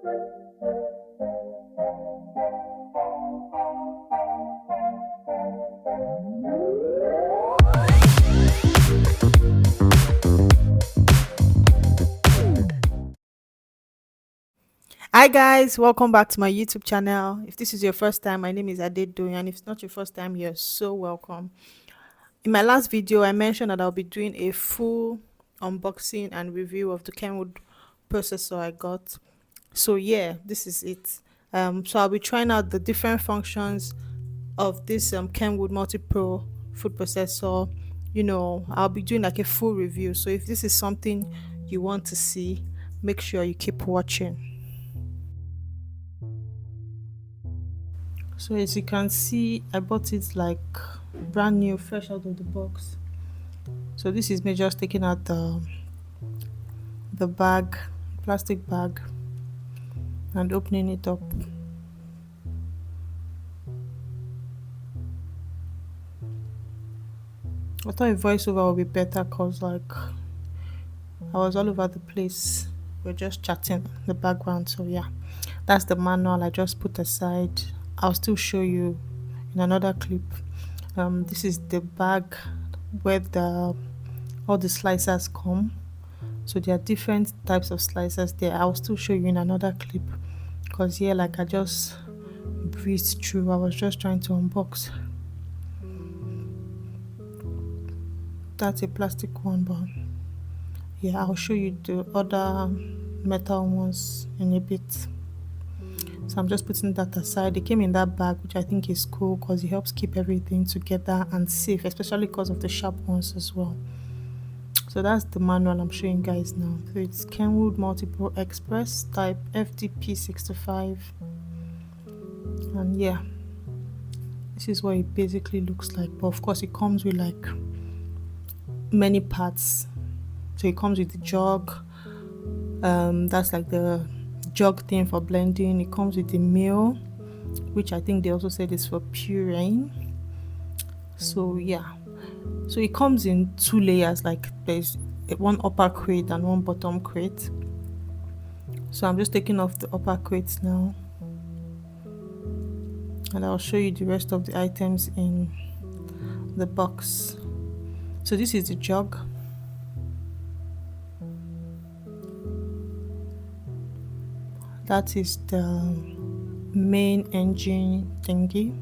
Hi guys, welcome back to my YouTube channel. If this is your first time, my name is Adedoyinaajibade, and if it's not your first time, you're so welcome. In my last video, I mentioned that I'll be doing a full unboxing and review of the Kenwood processor I got. So yeah, this is it. So I'll be trying out the different functions of this Kenwood Multipro food processor. I'll be doing like a full review. So if this is something you want to see, make sure you keep watching. So as you can see, I bought it like brand new, fresh out of the box. So this is me just taking out the bag, plastic bag, and opening it up. I thought a voiceover would be better because like I was all over the place. We're just chatting in the background. So yeah, that's the manual I just put aside. I'll still show you in another clip. This is the bag where all the slicers come. So there are different types of slicers there. I'll still show you in another clip because here like I just breezed through. I was just trying to unbox. That's a plastic one, but yeah, I'll show you the other metal ones in a bit. So I'm just putting that aside. They came in that bag, which I think is cool because it helps keep everything together and safe, especially because of the sharp ones as well. So that's the manual I'm showing you guys now. So it's Kenwood Multipro Express type FDP65. And yeah, this is what it basically looks like. But of course it comes with like many parts. So it comes with the jug. That's like the jug thing for blending. It comes with the mill, which I think they also said is for pureeing. So yeah, so it comes in two layers, like there's one upper crate and one bottom crate. So I'm just taking off the upper crate now, and I'll show you the rest of the items in the box. So this is the jug. That is the main engine thingy.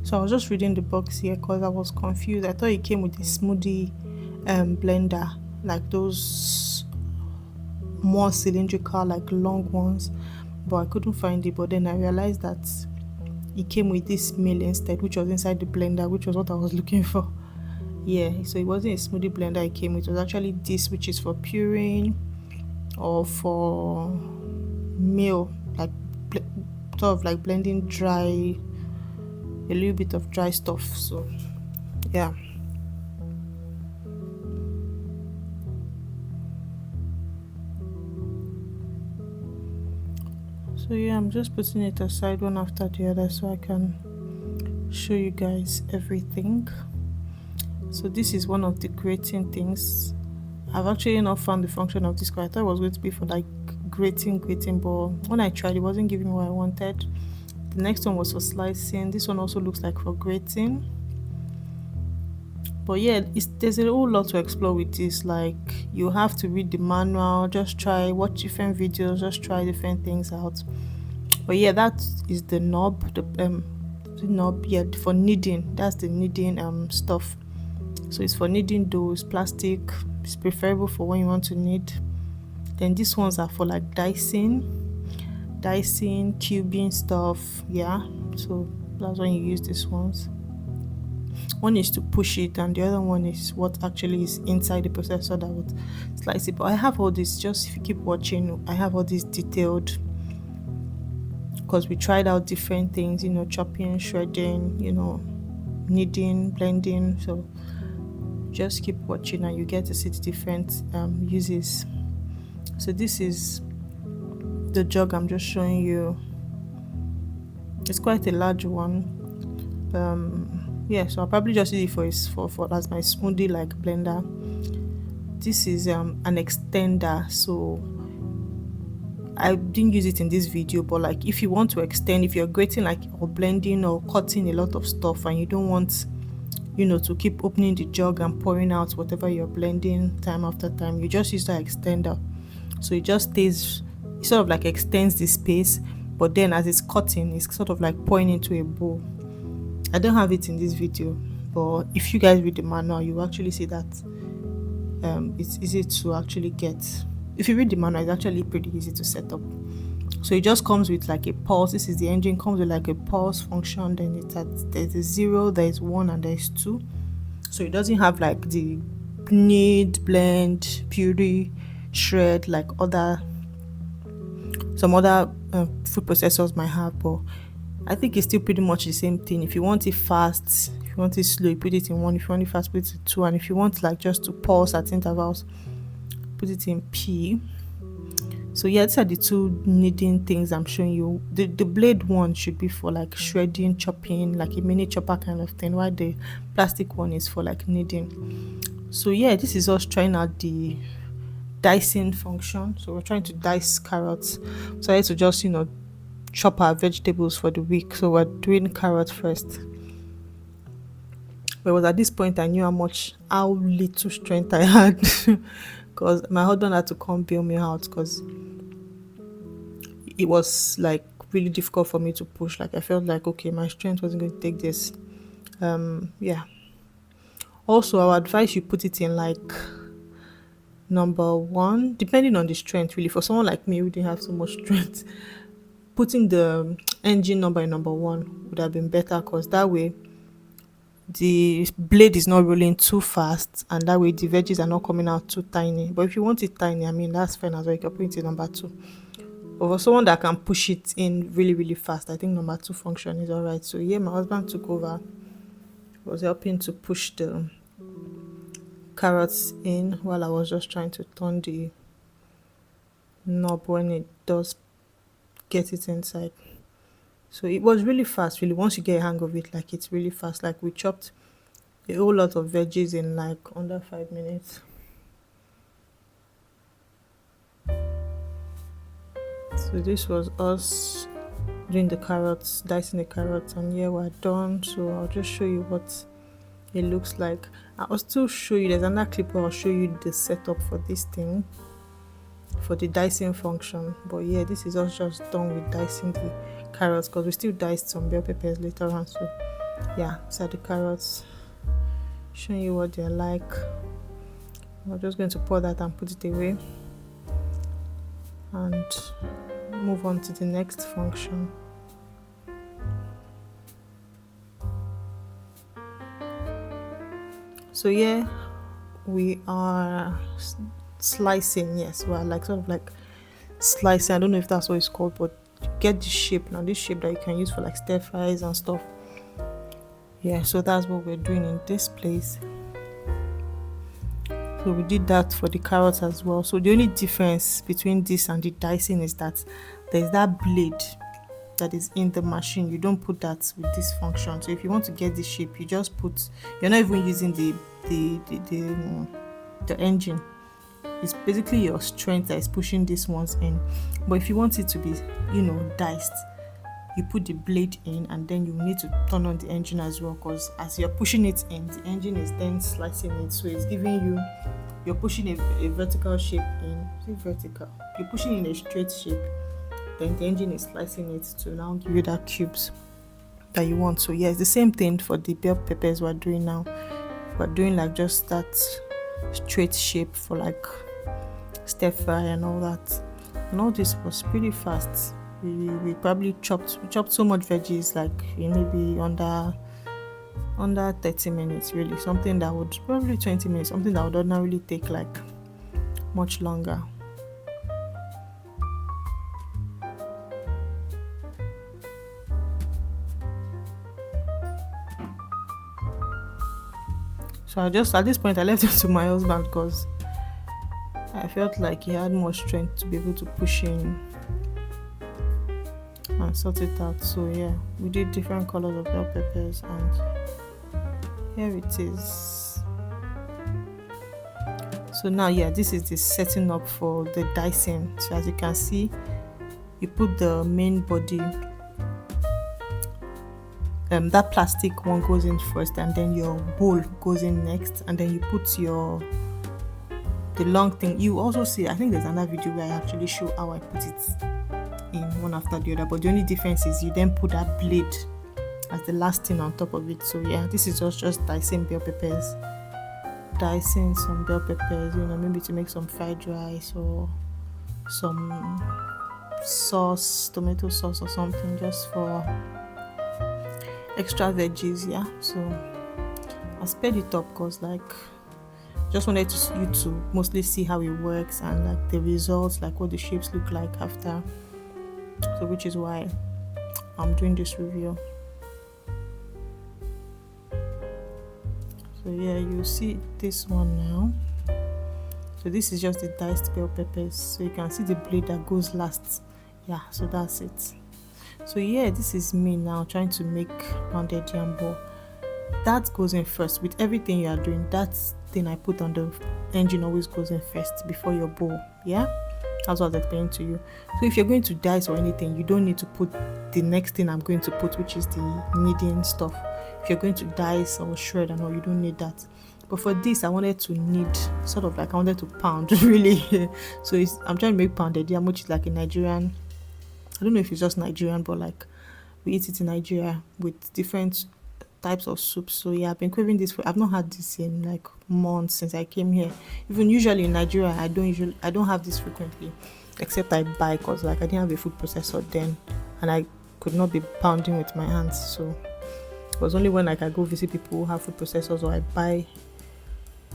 So I was just reading the box here because I was confused. I thought it came with a smoothie blender, like those more cylindrical, like long ones, but I couldn't find it. But then I realized that it came with this mill instead, which was inside the blender, which was what I was looking for. Yeah, so it wasn't a smoothie blender it came with. It was actually this, which is for pureeing or for mill, like sort of like blending dry, a little bit of dry stuff. So yeah, so yeah, I'm just putting it aside one after the other so I can show you guys everything. So this is one of the grating things. I've actually not found the function of this because I thought it was going to be for like grating, but when I tried, it wasn't giving me what I wanted. The next one was for slicing. This one also looks like for grating. But yeah, there's a whole lot to explore with this. Like you have to read the manual, just try, watch different videos, just try different things out. But yeah, that is the knob, the knob, yeah, for kneading. That's the kneading stuff. So it's for kneading those plastic. It's preferable for when you want to knead. Then these ones are for like dicing, cubing stuff. Yeah, so that's when you use these ones. One is to push it and the other one is what actually is inside the processor that would slice it. But I have all this, just if you keep watching, I have all this detailed because we tried out different things, chopping, shredding, kneading, blending. So just keep watching and you get to see the different uses. So this is the jug I'm just showing you. It's quite a large one. Yeah, so I'll probably just use it for as my smoothie like blender. This is an extender, so I didn't use it in this video, but like if you want to extend, if you're grating like or blending or cutting a lot of stuff and you don't want to keep opening the jug and pouring out whatever you're blending time after time, you just use that extender. So it just stays, it sort of like extends the space, but then as it's cutting, it's sort of like pouring into a bowl. I don't have it in this video, but if you guys read the manual, you will actually see that it's easy to actually get. If you read the manual, it's actually pretty easy to set up. So it just comes with like a pulse. This is the engine, comes with like a pulse function. Then there's a 0, there's 1, and there's 2. So it doesn't have like the knead, blend, puree, shred like some other food processors might have, but I think it's still pretty much the same thing. If you want it fast, if you want it slow, you put it in 1. If you want it fast, put it in 2. And if you want like just to pulse at intervals, put it in P. So yeah, these are the two kneading things I'm showing you. The blade one should be for like shredding, chopping, like a mini chopper kind of thing, while the plastic one is for like kneading. So yeah, this is us trying out the dicing function. So we're trying to dice carrots. So I had to just chop our vegetables for the week. So we're doing carrots first. But it was at this point I knew how little strength I had because my husband had to come bail me out because it was like really difficult for me to push. Like I felt like okay, my strength wasn't going to take this. Yeah. Also, I would advise you put it in like number 1, depending on the strength. Really, for someone like me who didn't have so much strength, putting the engine number in number 1 would have been better because that way the blade is not rolling too fast and that way the veggies are not coming out too tiny. But if you want it tiny, I mean that's fine as well, you can put it in number 2. But for someone that can push it in really really fast, I think number 2 function is alright. So yeah, my husband took over, was helping to push the carrots in while I was just trying to turn the knob when it does get it inside. So it was really fast, really. Once you get a hang of it, like it's really fast. Like we chopped a whole lot of veggies in like under 5 minutes. So this was us doing the carrots, dicing the carrots, and yeah, we're done. So I'll just show you what it looks like. I'll still show you, there's another clip where I'll show you the setup for this thing, for the dicing function. But yeah, this is us just done with dicing the carrots because we still diced some bell peppers later on. So yeah, these are the carrots, showing you what they're like. We're just going to pour that and put it away and move on to the next function. So yeah, we are slicing. Yes, we're like sort of like slicing. I don't know if that's what it's called, but get this shape now, this shape that you can use for like stir fries and stuff. Yeah, so that's what we're doing in this place. So we did that for the carrots as well. So the only difference between this and the dicing is that there's that blade that is in the machine. You don't put that with this function. So if you want to get this shape, you just put, you're not even using the engine. It's basically your strength that is pushing these ones in. But if you want it to be diced, you put the blade in and then you need to turn on the engine as well, because as you're pushing it in, the engine is then slicing it. So it's giving you're pushing a vertical shape in. Is it vertical? You're pushing in a straight shape, then the engine is slicing it to now give you that cubes that you want. So yeah, it's the same thing for the bell peppers we're doing now. We're doing like just that straight shape for like stir fry and all that. And all this was pretty fast. We probably chopped so much veggies, like maybe under 30 minutes, really. Something that would probably 20 minutes, something that would ordinarily take like much longer. So So I just, at this point, I left it to my husband because I felt like he had more strength to be able to push in and sort it out. So yeah, we did different colors of bell peppers, and here it is. So now, yeah, this is the setting up for the dicing. So as you can see, you put the main body, that plastic one goes in first, and then your bowl goes in next, and then you put the long thing. You also see, I think there's another video where I actually show how I put it in one after the other, but the only difference is you then put that blade as the last thing on top of it. So yeah, this is just dicing bell peppers, dicing some bell peppers, maybe to make some fried rice or some sauce, tomato sauce or something, just for extra veggies. Yeah, so I sped it up because just wanted you to mostly see how it works and like the results, like what the shapes look like after. So which is why I'm doing this review. So yeah, you see this one now. So this is just the diced bell peppers. So you can see the blade that goes last. Yeah, so that's it. So yeah, this is me now trying to make pounded yam ball. That goes in first. With everything you are doing, that thing I put on the engine always goes in first before your bowl. Yeah, that's what I was explaining to you. So if you're going to dice or anything, you don't need to put the next thing I'm going to put, which is the kneading stuff. If you're going to dice or shred and all, you don't need that. But for this, I wanted to knead, sort of like I wanted to pound really. So I'm trying to make pounded yam, which is like a Nigerian, I don't know if it's just Nigerian, but like we eat it in Nigeria with different types of soups. So yeah, I've been craving this I've not had this in like months since I came here. Even usually in Nigeria, I don't have this frequently, except I buy, because like I didn't have a food processor then, and I could not be pounding with my hands. So it was only when like I go visit people who have food processors, or I buy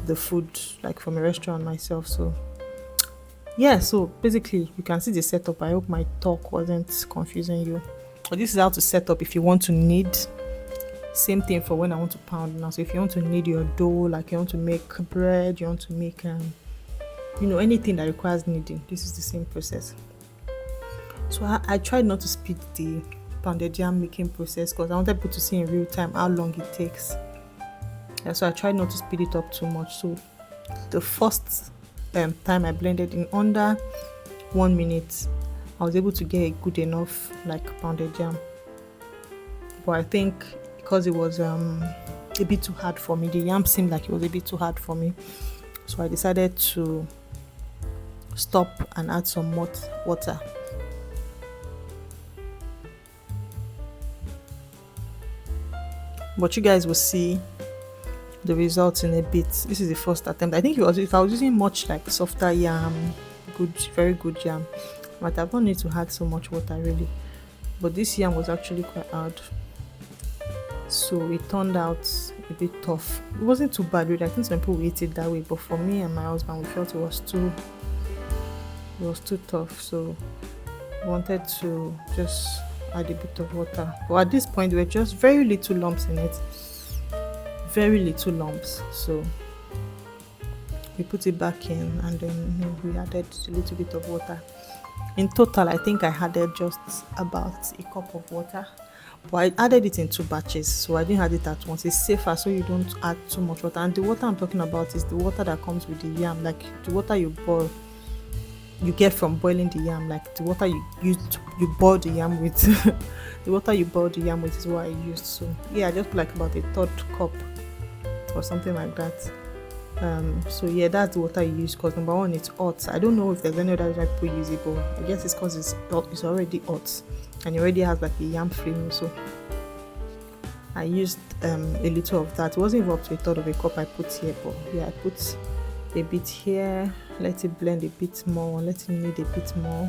the food like from a restaurant myself. So yeah, so basically you can see the setup. I hope my talk wasn't confusing you. But this is how to set up if you want to knead. Same thing for when I want to pound now. So if you want to knead your dough, like you want to make bread, you want to make anything that requires kneading, this is the same process. So I tried not to speed the pounded yam making process because I wanted people to see in real time how long it takes. Yeah, so I tried not to speed it up too much. So the first time I blended in under 1 minute, I was able to get a good enough like pounded yam. But I think because it was a bit too hard for me, the yam seemed like it was a bit too hard for me, so I decided to stop and add some water. But you guys will see the results in a bit. This is the first attempt. I think if I was using much like softer yam, very good yam, but I don't need to add so much water really. But this yam was actually quite hard, so it turned out a bit tough. It wasn't too bad really. I think some people will eat it that way, but for me and my husband, we felt it was too tough, so we wanted to just add a bit of water. But at this point, there were just very little lumps in it, very little lumps. So we put it back in, and then we added a little bit of water. In total, I think I added just about a cup of water, but I added it in 2 batches, so I didn't add it at once. It's safer so you don't add too much water. And the water I'm talking about is the water that comes with the yam, like the water you get from boiling the yam, like the water you boil the yam with. The water you boil the yam with is what I used. So yeah, I just put like about a 1/3 cup or something like that. So yeah, that's the water you use, because number one, it's hot. I don't know if there's any other reason people use it, but I guess it's because it's already hot and it already has like a yam flavor. So I used a little of that. It wasn't even up to a 1/3 of a cup I put here, but yeah, I put a bit here. Let it blend a bit more, let it knead a bit more.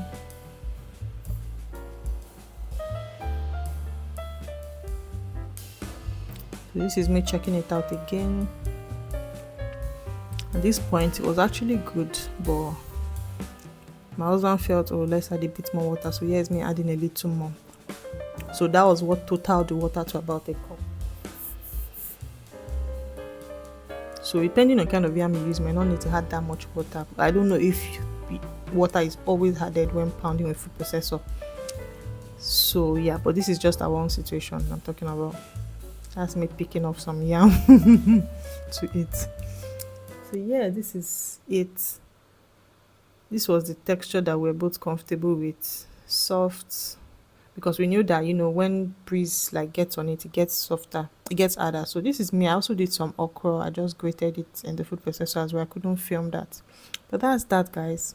So this is me checking it out again. At this point, it was actually good, but my husband felt, let's add a bit more water. So here's me adding a little more. So that was what totaled the water to about a cup. So depending on kind of yam you use, you might not need to add that much water. I don't know if water is always added when pounding with food processor. So yeah, but this is just our own situation I'm talking about. That's me picking up some yam to eat. So yeah, this is it. This was the texture that we're both comfortable with. Soft, because we knew that, when breeze like gets on it, it gets softer, it gets harder. So this is me. I also did some okra. I just grated it in the food processor as well. I couldn't film that, but that's that, guys.